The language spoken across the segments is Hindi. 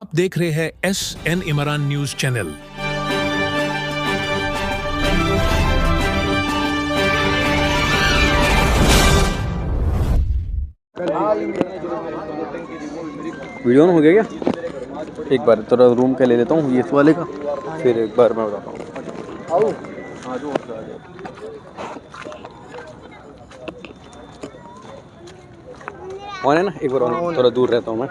आप देख रहे हैं SN Imran news channel. Video on हो गया क्या? एक बार थोड़ा रूम का ले लेता हूँ ये इस वाले का, फिर एक बार मैं बताता हूँ। और है ना, एक बार और, थोड़ा दूर रहता हूँ मैं।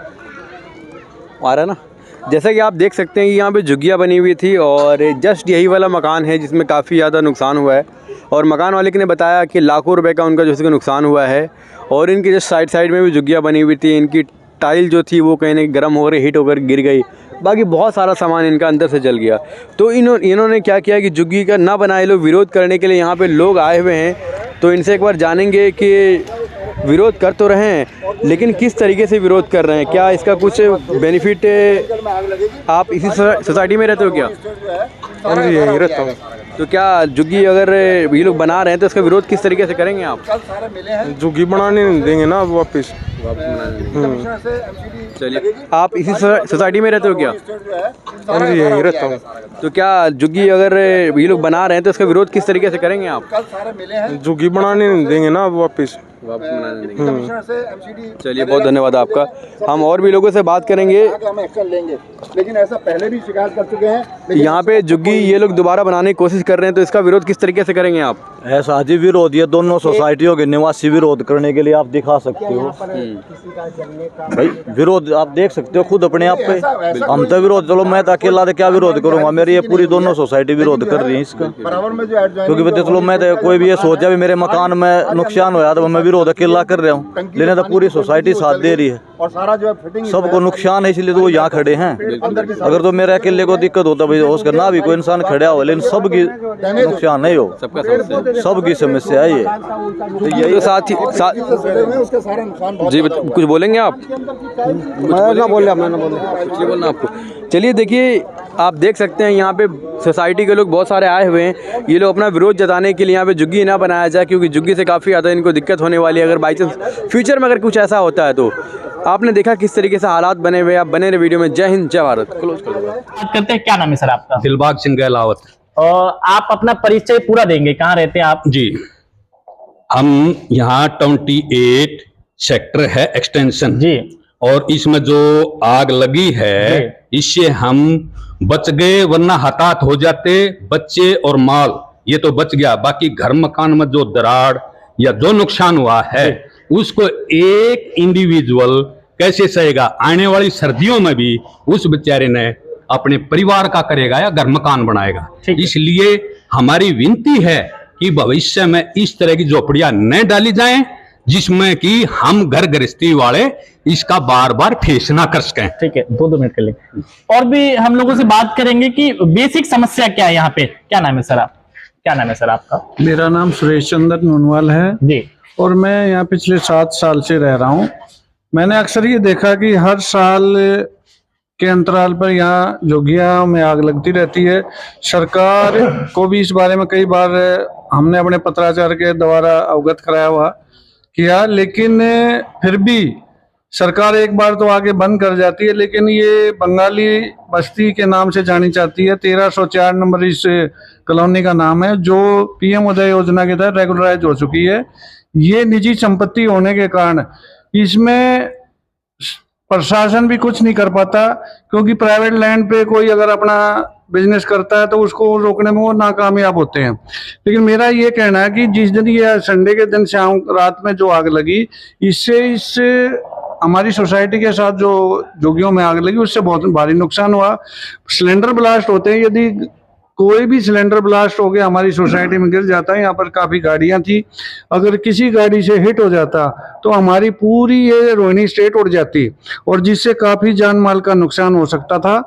आ रहा है ना? जैसा कि आप देख सकते हैं कि यहाँ पे झुग्गियाँ बनी हुई थी और जस्ट यही वाला मकान है जिसमें काफ़ी ज़्यादा नुकसान हुआ है। और मकान मालिक ने बताया कि लाखों रुपए का उनका जो नुकसान हुआ है। और इनके जस्ट साइड में भी झुग्गियाँ बनी हुई थी। इनकी टाइल जो थी वो कहीं ना गर्म हो गई, हीट होकर गिर गई। बाकी बहुत सारा सामान इनका अंदर से जल गया। तो इन्होंने क्या किया कि झुग्गी का ना बनाए लोग विरोध करने के लिए यहाँ पे लोग आए हुए हैं। तो इनसे एक बार जानेंगे कि विरोध कर तो रहे हैं लेकिन किस तरीके से विरोध कर रहे हैं, क्या इसका कुछ बेनिफिट। आप इसी सोसाइटी में रहते हो क्या? हाँ जी, यहीं रहता हूँ। तो क्या झुग्गी अगर ये लोग बना रहे हैं तो इसका विरोध किस तरीके से करेंगे आप? झुग्गी बनाने नहीं देंगे ना वापस। चलिए, आप इसी सोसाइटी में रहते हो क्या? हाँ जी, यहीं रहता हूँ। तो क्या झुग्गी अगर ये लोग बना रहे हैं तो इसका विरोध किस तरीके से करेंगे आप? झुग्गी बनाने नहीं देंगे ना वापस। चलिए, बहुत धन्यवाद आपका। हम और भी लोगों से बात करेंगे। हम एक्शन लेंगे, लेकिन ऐसा पहले भी शिकायत कर चुके हैं। यहाँ पे झुग्गी ये लोग दोबारा बनाने की कोशिश कर रहे हैं तो इसका विरोध किस तरीके से करेंगे आप? ऐसा जी विरोध, ये दोनों सोसाइटियों के निवासी विरोध करने के लिए आप दिखा सकते हो भाई। विरोध आप देख सकते हो खुद अपने आप पे। हम तो विरोध, चलो मैं तो अकेला तो क्या विरोध करूंगा, मेरी ये पूरी दोनों सोसाइटी विरोध कर रही है इसका। क्योंकि बता चलो मैं तो कोई भी ये सोचा भी मेरे मकान में नुकसान होया तो मैं विरोध अकेला कर रहा हूँ, लेकिन तो पूरी सोसाइटी साथ दे रही है। और सारा जो है सबको नुकसान है इसलिए तो वो यहाँ खड़े हैं। अगर तो मेरे अकेले को दिक्कत होता भाई हो उसका ना भी कोई इंसान खड़ा हो, लेकिन सबकी नुकसान नहीं हो, सबकी समस्या है ये। तो यही साथ ही जी कुछ बोलेंगे आप? मैं ना बोले, मैं ना बोले, बोलना आपको। चलिए देखिए, आप देख सकते हैं यहाँ पे सोसाइटी के लोग बहुत सारे आए हुए हैं। ये लोग अपना विरोध जताने के लिए यहाँ पे झुग्गी ना बनाया जाए, क्योंकि झुग्गी से काफ़ी ज़्यादा इनको दिक्कत होने वाली है अगर बाई चांस फ्यूचर में अगर कुछ ऐसा होता है तो। आपने देखा किस तरीके से हालात बने हुए। आप बने रहे वीडियो में। जय हिंद, जय भारत। क्लोज कर दो। बात करते हैं, क्या नाम है सर आपका? दिलबाग सिंह गहलावत। और आप अपना परिचय पूरा देंगे, कहाँ रहते हैं आप? जी, हम यहाँ 28 सेक्टर है एक्सटेंशन जी, और इसमें जो आग लगी है इससे हम बच गए, वरना हताहत हो जाते बच्चे और माल। ये तो बच गया, बाकी घर मकान में जो दराड़ या जो नुकसान हुआ है उसको एक इंडिविजुअल कैसे सहेगा। आने वाली सर्दियों में भी उस बेचारे ने अपने परिवार का करेगा या घर मकान बनाएगा। इसलिए हमारी विनती है कि भविष्य में इस तरह की झोपड़ियां न डाली जाएं जिसमें कि हम घर गृहस्थी वाले इसका बार बार फेस ना कर सकें। ठीक है, 2 मिनट कर लेंगे। और भी हम लोगों से बात करेंगे कि बेसिक समस्या क्या है यहाँ पे। क्या नाम है सर आप? क्या नाम है सर आपका? मेरा नाम सुरेश चंद्र नूनवाल है जी, और मैं यहाँ पिछले 7 साल से रह रहा हूँ। मैंने अक्सर ये देखा कि हर साल के अंतराल पर यहाँ झुग्गियाँ में आग लगती रहती है। सरकार को भी इस बारे में कई बार हमने अपने पत्राचार के द्वारा अवगत कराया हुआ किया, लेकिन फिर भी सरकार एक बार तो आगे बंद कर जाती है। लेकिन ये बंगाली बस्ती के नाम से जानी जाती है। 1304 नंबर इस कॉलोनी का नाम है, जो PM उदय योजना के तहत रेगुलराइज हो चुकी है। ये निजी संपत्ति होने के कारण इसमें प्रशासन भी कुछ नहीं कर पाता, क्योंकि प्राइवेट लैंड पे कोई अगर अपना बिजनेस करता है तो उसको रोकने में वो नाकामयाब होते हैं। लेकिन मेरा ये कहना है कि जिस दिन ये संडे के दिन शाम रात में जो आग लगी, इससे हमारी सोसाइटी के साथ जो झुग्गियों में आग लगी उससे बहुत भारी नुकसान हुआ। सिलेंडर ब्लास्ट होते हैं, यदि कोई भी सिलेंडर ब्लास्ट हो गया हमारी सोसाइटी में गिर जाता है। यहाँ पर काफ़ी गाड़ियाँ थी, अगर किसी गाड़ी से हिट हो जाता तो हमारी पूरी ये रोहिणी स्टेट उड़ जाती और जिससे काफ़ी जान माल का नुकसान हो सकता था।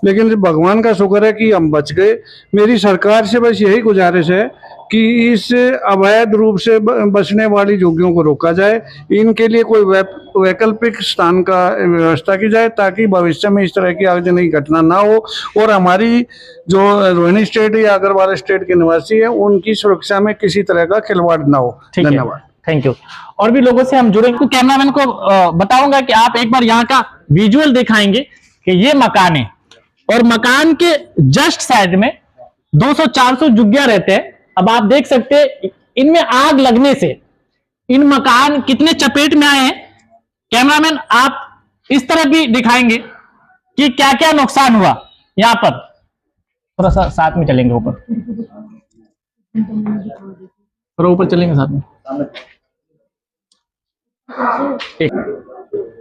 लेकिन भगवान का शुक्र है कि हम बच गए। मेरी सरकार से बस यही गुजारिश है कि इस अवैध रूप से बसने वाली झुग्गियों को रोका जाए, इनके लिए कोई वैकल्पिक स्थान का व्यवस्था की जाए ताकि भविष्य में इस तरह की आगजनी घटना ना हो और हमारी जो रोहिणी स्टेट या अग्रवाल स्टेट के निवासी है उनकी सुरक्षा में किसी तरह का खिलवाड़ ना हो। धन्यवाद, थैंक यू। और भी लोगों से हम जुड़े। तो कैमरामैन को बताऊंगा कि आप एक बार यहाँ का विजुअल दिखाएंगे कि ये मकान है और मकान के जस्ट साइड में 200-400 झुग्गियां रहते हैं। अब आप देख सकते हैं इनमें आग लगने से इन मकान कितने चपेट में आए हैं। कैमरामैन आप इस तरह भी दिखाएंगे कि क्या क्या नुकसान हुआ यहां पर। थोड़ा सा साथ में चलेंगे, ऊपर थोड़ा ऊपर चलेंगे साथ में।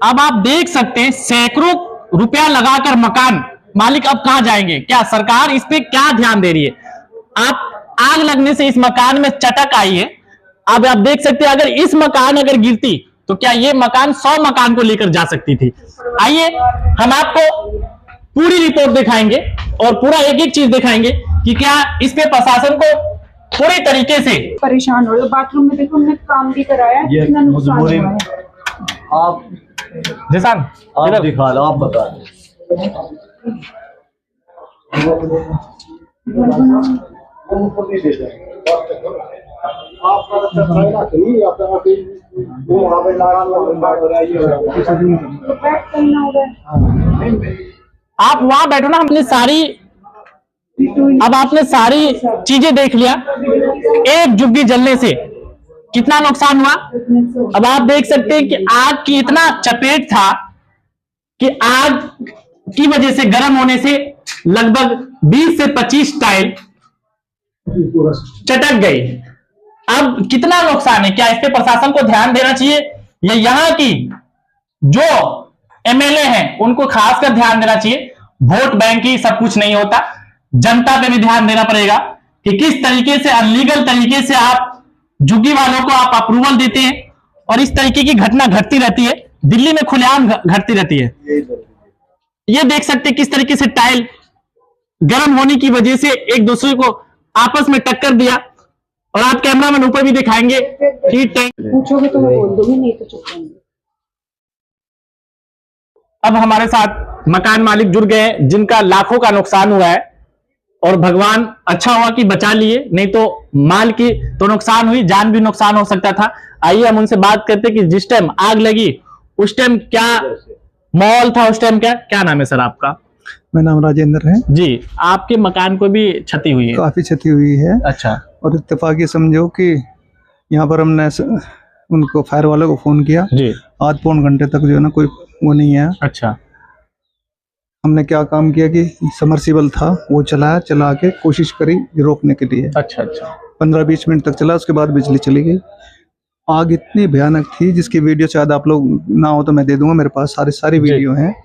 अब आप देख सकते हैं सैकड़ों रुपया लगाकर मकान मालिक अब कहां जाएंगे। क्या सरकार इस पे क्या ध्यान दे रही है। आप आग लगने से इस मकान में चटक आई है। अब आप देख सकते हैं अगर इस मकान अगर गिरती तो क्या ये मकान 100 मकान को लेकर जा सकती थी। आइए हम आपको पूरी रिपोर्ट दिखाएंगे और पूरा एक एक चीज दिखाएंगे कि क्या इस पे प्रशासन को पूरी तरीके से परेशान हो रहे हो। बाथरूम में देखो हमने काम भी कराया, कितना नुकसान हुआ है। आप जिसान आप दिखा लो, आप बता दो। आप वहां बैठो ना। हमने सारी अब आपने सारी चीजें देख लिया। एक झुग्गी जलने से कितना नुकसान हुआ। अब आप देख सकते हैं कि आग की इतना चपेट था कि आग की वजह से गर्म होने से लगभग 20 से 25 टाइल चटक गई। अब कितना नुकसान है। क्या इस पे प्रशासन को ध्यान देना चाहिए या यहाँ की जो एमएलए हैं उनको खासकर ध्यान देना चाहिए। वोट बैंक ही सब कुछ नहीं होता, जनता पे भी ध्यान देना पड़ेगा कि किस तरीके से अनलीगल तरीके से आप झुग्गी वालों को आप अप्रूवल देते हैं और इस तरीके की घटना घटती रहती है। दिल्ली में खुलेआम घटती रहती है। ये देख सकते हैं किस तरीके से टाइल गर्म होने की वजह से एक दूसरे को आपस में टक्कर दिया। और आप कैमरामैन ऊपर भी दिखाएंगे कि पूछोगे तो मैं बोल दूंगी, नहीं तो चुप रहेंगे। अब हमारे साथ मकान मालिक जुड़ गए हैं जिनका लाखों का नुकसान हुआ है और भगवान अच्छा हुआ कि बचा लिए, नहीं तो माल की तो नुकसान हुई, जान भी नुकसान हो सकता था। आइए हम उनसे बात करते हैं कि जिस टाइम आग लगी उस टाइम क्या माहौल था, उस टाइम क्या नाम है सर आपका। मेरा नाम राजेंद्र है जी। आपके मकान को भी क्षति हुई है। काफी क्षति हुई है। अच्छा। और इत्तेफाकी समझो कि यहाँ पर हमने उनको फायर वाले को फोन किया जी। आध पौन घंटे तक जो है ना कोई वो नहीं है। अच्छा। हमने क्या काम किया कि समरसीबल था वो चला के कोशिश करी रोकने के लिए। अच्छा अच्छा। 15-20 मिनट तक चला, उसके बाद बिजली चली गई। आग इतनी भयानक थी जिसकी वीडियो शायद आप लोग ना हो तो मैं दे दूंगा, मेरे पास सारी वीडियो हैं।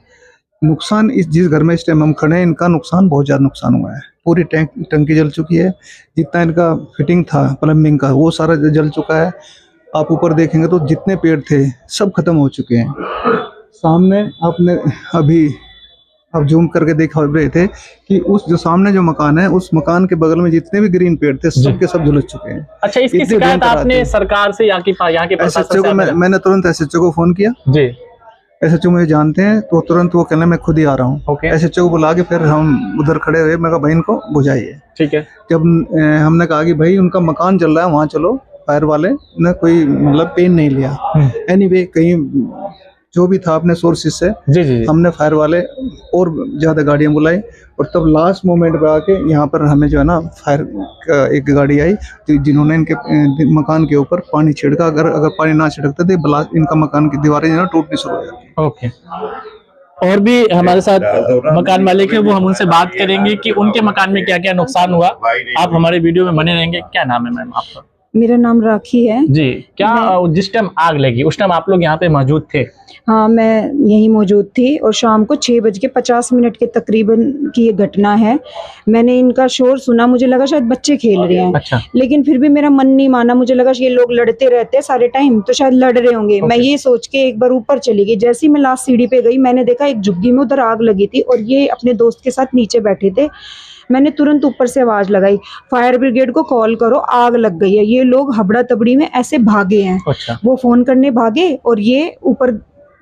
नुकसान इस जिस घर में इस टाइम हम खड़े हैं इनका नुकसान बहुत ज़्यादा नुकसान हुआ है। पूरी टंकी जल चुकी है। जितना इनका फिटिंग था प्लम्बिंग का वो सारा जल चुका है। आप ऊपर देखेंगे तो जितने पेड़ थे सब खत्म हो चुके हैं। सामने आपने अभी आप जूम करके देखा रहे थे कि उस जो सामने जो मकान है उस मकान के बगल में जितने भी ग्रीन पेड़ थे सब के सब झुलस चुके हैं। अच्छा, इसकी शिकायत आपने सरकार से यहाँ के एसएचओ को मैंने तुरंत एसएचओ को फोन किया जी। एसएचओ मुझे जानते हैं तो तुरंत वो कहना मैं खुद ही आ रहा हूँ। एसएचओ को बुला के फिर हम उधर खड़े हुए। मैं कहा भाई इनको बुझाइए। ठीक है। जब हमने कहा कि भाई उनका मकान जल रहा है वहाँ चलो, फायर वाले ने कोई मतलब पेन नहीं लिया। एनीवे कहीं जो भी था अपने सोर्सेज से जी। हमने फायर वाले और ज़्यादा गाड़ियाँ बुलाई और तब लास्ट मोमेंट पे आके यहाँ पर हमें जो है ना फायर एक गाड़ी आई जिन्होंने इनके मकान के ऊपर पानी छिड़का। अगर पानी ना छिड़कते थे इनका मकान की दीवारें जो है टूटनी शुरू हो जाती। ओके। और भी हमारे साथ मकान मालिक है, वो हम उनसे बात करेंगे कि उनके मकान में क्या क्या नुकसान हुआ। आप हमारे वीडियो में बने रहेंगे। क्या नाम है मैम आपका। मेरा नाम राखी है जी। क्या जिस टाइम आग लगी उस टाइम आप लोग यहाँ पे मौजूद थे। हाँ, मैं यहीं मौजूद थी और शाम को 6:50 के तकरीबन की ये घटना है। मैंने इनका शोर सुना, मुझे लगा शायद बच्चे खेल रहे हैं। अच्छा। लेकिन फिर भी मेरा मन नहीं माना, मुझे लगा ये लोग लड़ते रहते हैं सारे टाइम तो शायद लड़ रहे होंगे। मैं ये सोच के एक बार ऊपर चली गई। जैसे ही मैं लास्ट सीढ़ी पे गई मैंने देखा एक झुग्गी में उधर आग लगी थी और ये अपने दोस्त के साथ नीचे बैठे थे। मैंने तुरंत ऊपर से आवाज लगाई फायर ब्रिगेड को कॉल करो, आग लग गई है। ये लोग हबड़ा तबड़ी में ऐसे भागे हैं। अच्छा। वो फोन करने भागे और ये ऊपर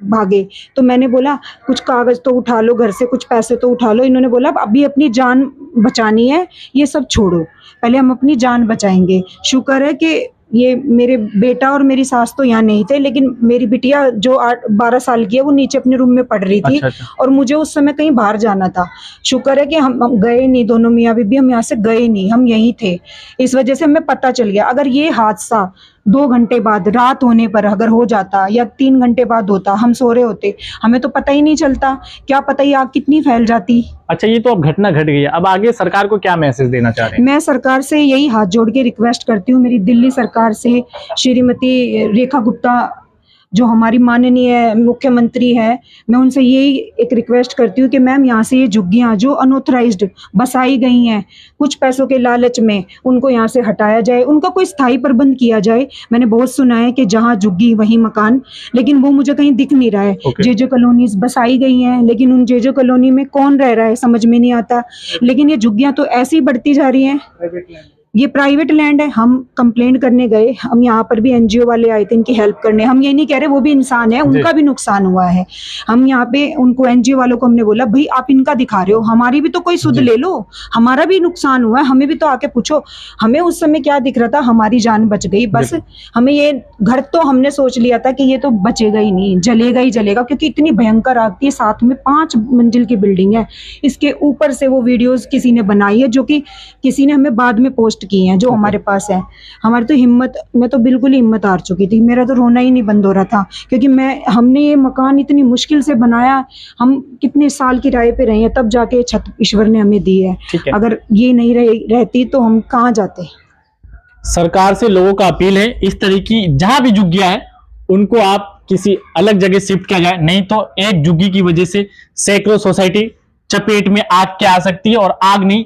भागे। तो मैंने बोला कुछ कागज तो उठा लो, घर से कुछ पैसे तो उठा लो। इन्होंने बोला अभी अपनी जान बचानी है, ये सब छोड़ो, पहले हम अपनी जान बचाएंगे। शुक्र है कि ये मेरे बेटा और मेरी सास तो यहाँ नहीं थे, लेकिन मेरी बिटिया जो 12 साल की है वो नीचे अपने रूम में पढ़ रही थी। अच्छा। और मुझे उस समय कहीं बाहर जाना था। शुक्र है कि हम गए नहीं, दोनों मियाँ बीबी हम यहाँ से गए नहीं, हम यहीं थे। इस वजह से हमें पता चल गया। अगर ये हादसा 2 घंटे बाद रात होने पर अगर हो जाता या 3 घंटे बाद होता, हम सो रहे होते, हमें तो पता ही नहीं चलता। क्या पता ये आग कितनी फैल जाती। अच्छा, ये तो अब घटना घट गई है, अब आगे सरकार को क्या मैसेज देना चाह रहे हैं? मैं सरकार से यही हाथ जोड़ के रिक्वेस्ट करती हूँ, मेरी दिल्ली सरकार से, श्रीमती रेखा गुप्ता जो हमारी माननीय मुख्यमंत्री है, मैं उनसे यही एक रिक्वेस्ट करती हूँ कि मैम यहाँ से ये झुग्गियाँ जो अनऑथराइज्ड बसाई गई हैं कुछ पैसों के लालच में, उनको यहाँ से हटाया जाए, उनका कोई स्थायी प्रबंध किया जाए। मैंने बहुत सुना है कि जहाँ झुग्गी वहीं मकान, लेकिन वो मुझे कहीं दिख नहीं रहा है। जे कॉलोनीज बसाई गई हैं, लेकिन उन जे कॉलोनी में कौन रह रहा है समझ में नहीं आता। लेकिन ये झुग्गियाँ तो ऐसी ही बढ़ती जा रही हैं। ये प्राइवेट लैंड है। हम कंप्लेंट करने गए, हम यहाँ पर भी एनजीओ वाले आए थे इनकी हेल्प करने। हम ये नहीं कह रहे, वो भी इंसान है, उनका भी नुकसान हुआ है। हम यहाँ पे उनको एनजीओ वालों को हमने बोला भाई आप इनका दिखा रहे हो, हमारी भी तो कोई सुध ले लो, हमारा भी नुकसान हुआ है, हमें भी तो आके पूछो। हमें उस समय क्या दिख रहा था, हमारी जान बच गई बस। हमें ये घर तो हमने सोच लिया था कि ये तो बचेगा ही नहीं, जलेगा ही जलेगा, क्योंकि इतनी भयंकर आग थी। साथ में 5 मंजिल की बिल्डिंग है, इसके ऊपर से वो वीडियोज किसी ने बनाई है, जो कि किसी ने हमें बाद में पोस्ट की हैं, जो हमारे पास है। हमारी तो हिम्मत, मैं तो बिल्कुल ही हिम्मत हार चुकी थी, मेरा तो रोना ही नहीं बंद हो रहा था, क्योंकि हमने ये मकान इतनी मुश्किल से बनाया, हम कितने साल किराए पे रहे हैं, तब जाके छत ईश्वर ने हमें दी है। अगर ये नहीं रहती तो हम कहाँ जाते। सरकार से लोगों का अपील है, इस तरह की जहां भी झुग्गियां है उनको आप किसी अलग जगह शिफ्ट किया जाए, नहीं तो एक झुग्गी की वजह से सैकड़ों सोसाइटी चपेट में आग के आ सकती है। और आग नहीं,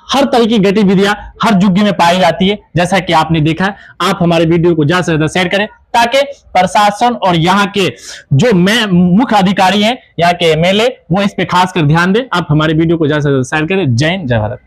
हर तरह की गतिविधियां हर झुग्गी में पाई जाती है, जैसा कि आपने देखा। आप हमारे वीडियो को ज्यादा से ज्यादा शेयर करें, ताकि प्रशासन और यहाँ के जो मुख्य अधिकारी हैं, यहाँ के एमएलए, वो इस पे खासकर ध्यान दें। आप हमारे वीडियो को ज्यादा से ज्यादा शेयर करें। जय हिंद, जय भारत।